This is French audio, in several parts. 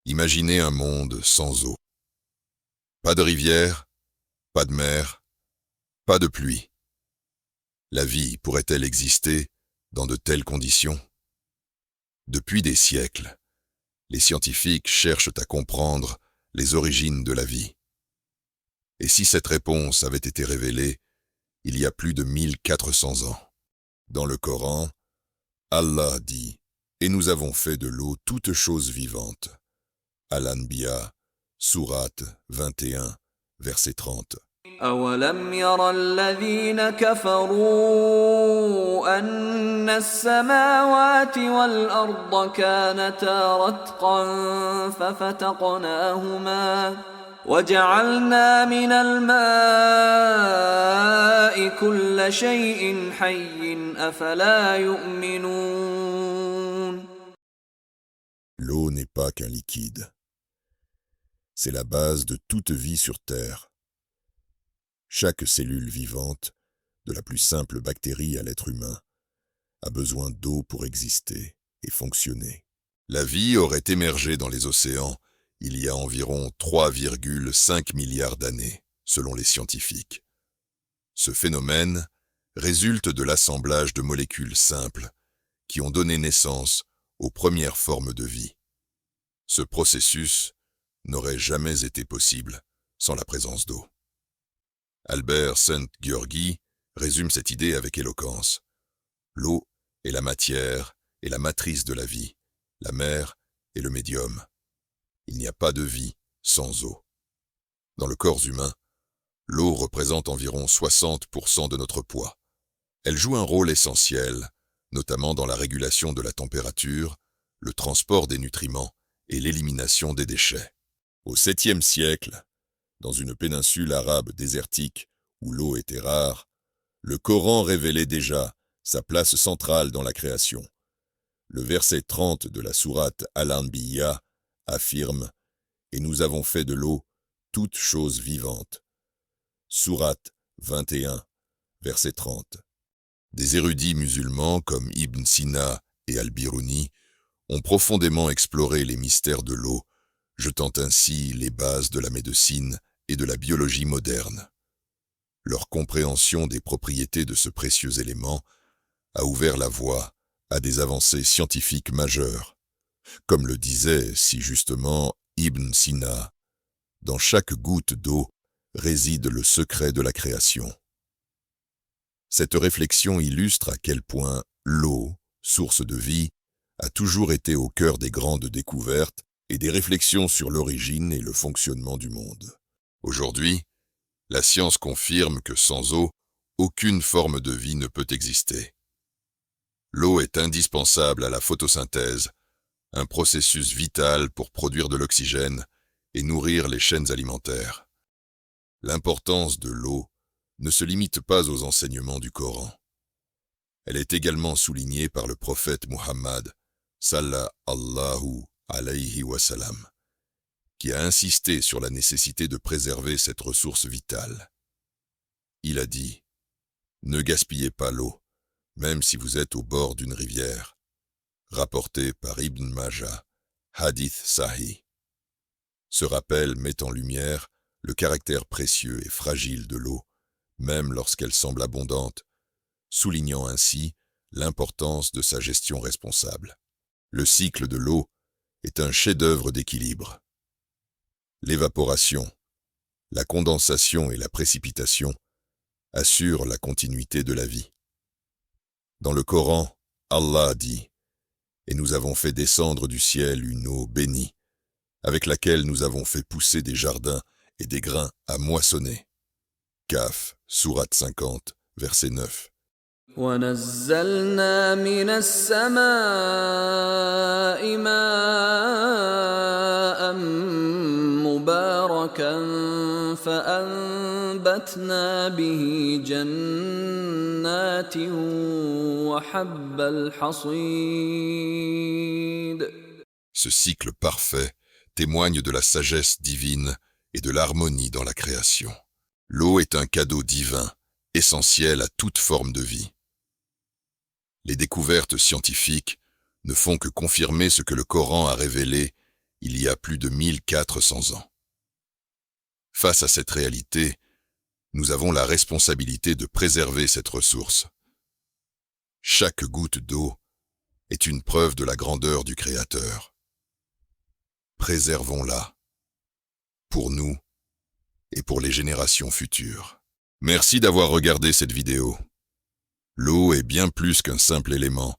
Imaginez un monde sans eau. Pas de rivière, pas de mer, pas de pluie. La vie pourrait-elle exister dans de telles conditions? Depuis des siècles, les scientifiques cherchent à comprendre les origines de la vie. Et si cette réponse avait été révélée il y a plus de 1400 ans? Dans le Coran, Allah dit « Et nous avons fait de l'eau toute chose vivante » Al-Anbiya, sourate 21, verset 30. أولم ير الذين كفروا أن السماوات والأرض كانتا رتقا ففتقناهما وجعلنا من الماء كل شيء حي أفلا يؤمنون. L'eau n'est pas qu'un liquide. C'est la base de toute vie sur Terre. Chaque cellule vivante, de la plus simple bactérie à l'être humain, a besoin d'eau pour exister et fonctionner. La vie aurait émergé dans les océans il y a environ 3,5 milliards d'années, selon les scientifiques. Ce phénomène résulte de l'assemblage de molécules simples qui ont donné naissance aux premières formes de vie. Ce processus n'aurait jamais été possible sans la présence d'eau. Albert Szent-Györgyi résume cette idée avec éloquence. L'eau est la matière et la matrice de la vie, la mer est le médium. Il n'y a pas de vie sans eau. Dans le corps humain, l'eau représente environ 60% de notre poids. Elle joue un rôle essentiel, notamment dans la régulation de la température, le transport des nutriments et l'élimination des déchets. Au 7e siècle, dans une péninsule arabe désertique où l'eau était rare, le Coran révélait déjà sa place centrale dans la création. Le verset 30 de la sourate Al-Anbiya affirme « Et nous avons fait de l'eau toute chose vivante ». Sourate 21, verset 30. Des érudits musulmans comme Ibn Sina et Al-Biruni ont profondément exploré les mystères de l'eau, jetant ainsi les bases de la médecine et de la biologie moderne. Leur compréhension des propriétés de ce précieux élément a ouvert la voie à des avancées scientifiques majeures. Comme le disait si justement Ibn Sina, dans chaque goutte d'eau réside le secret de la création. Cette réflexion illustre à quel point l'eau, source de vie, a toujours été au cœur des grandes découvertes et des réflexions sur l'origine et le fonctionnement du monde. Aujourd'hui, la science confirme que sans eau, aucune forme de vie ne peut exister. L'eau est indispensable à la photosynthèse, un processus vital pour produire de l'oxygène et nourrir les chaînes alimentaires. L'importance de l'eau ne se limite pas aux enseignements du Coran. Elle est également soulignée par le prophète Muhammad, sallallahu alayhi wa sallam, qui a insisté sur la nécessité de préserver cette ressource vitale. Il a dit « Ne gaspillez pas l'eau, même si vous êtes au bord d'une rivière », rapporté par Ibn Majah, hadith sahih. Ce rappel met en lumière le caractère précieux et fragile de l'eau, même lorsqu'elle semble abondante, soulignant ainsi l'importance de sa gestion responsable. Le cycle de l'eau est un chef-d'œuvre d'équilibre. L'évaporation, la condensation et la précipitation assurent la continuité de la vie. Dans le Coran, Allah dit « Et nous avons fait descendre du ciel une eau bénie, avec laquelle nous avons fait pousser des jardins et des grains à moissonner. » Kaf, sourate 50, verset 9. ونزلنا من السماء ماء مباركا فأنبتنا به جنات وحب الحصيد. Ce cycle parfait témoigne de la sagesse divine et de l'harmonie dans la création. L'eau est un cadeau divin, essentiel à toute forme de vie. Les découvertes scientifiques ne font que confirmer ce que le Coran a révélé il y a plus de 1400 ans. Face à cette réalité, nous avons la responsabilité de préserver cette ressource. Chaque goutte d'eau est une preuve de la grandeur du Créateur. Préservons-la, pour nous et pour les générations futures. Merci d'avoir regardé cette vidéo. L'eau est bien plus qu'un simple élément,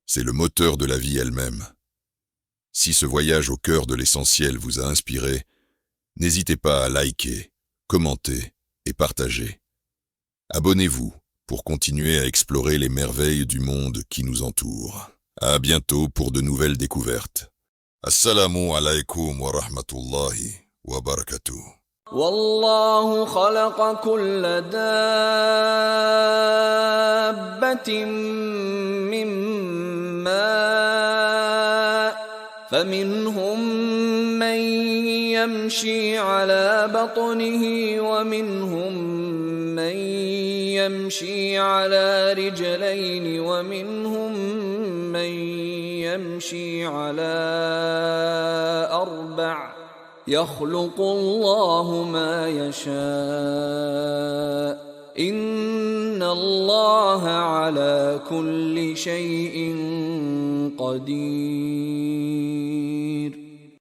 c'est le moteur de la vie elle-même. Si ce voyage au cœur de l'essentiel vous a inspiré, n'hésitez pas à liker, commenter et partager. Abonnez-vous pour continuer à explorer les merveilles du monde qui nous entoure. À bientôt pour de nouvelles découvertes. Assalamu alaikum wa rahmatullahi wa barakatuh. والله خلق كل دابة من ماء فمنهم من يمشي على بطنه ومنهم من يمشي على رجلين ومنهم من يمشي على أربع يخلق الله ما يشاء إن الله على كل شيء قدير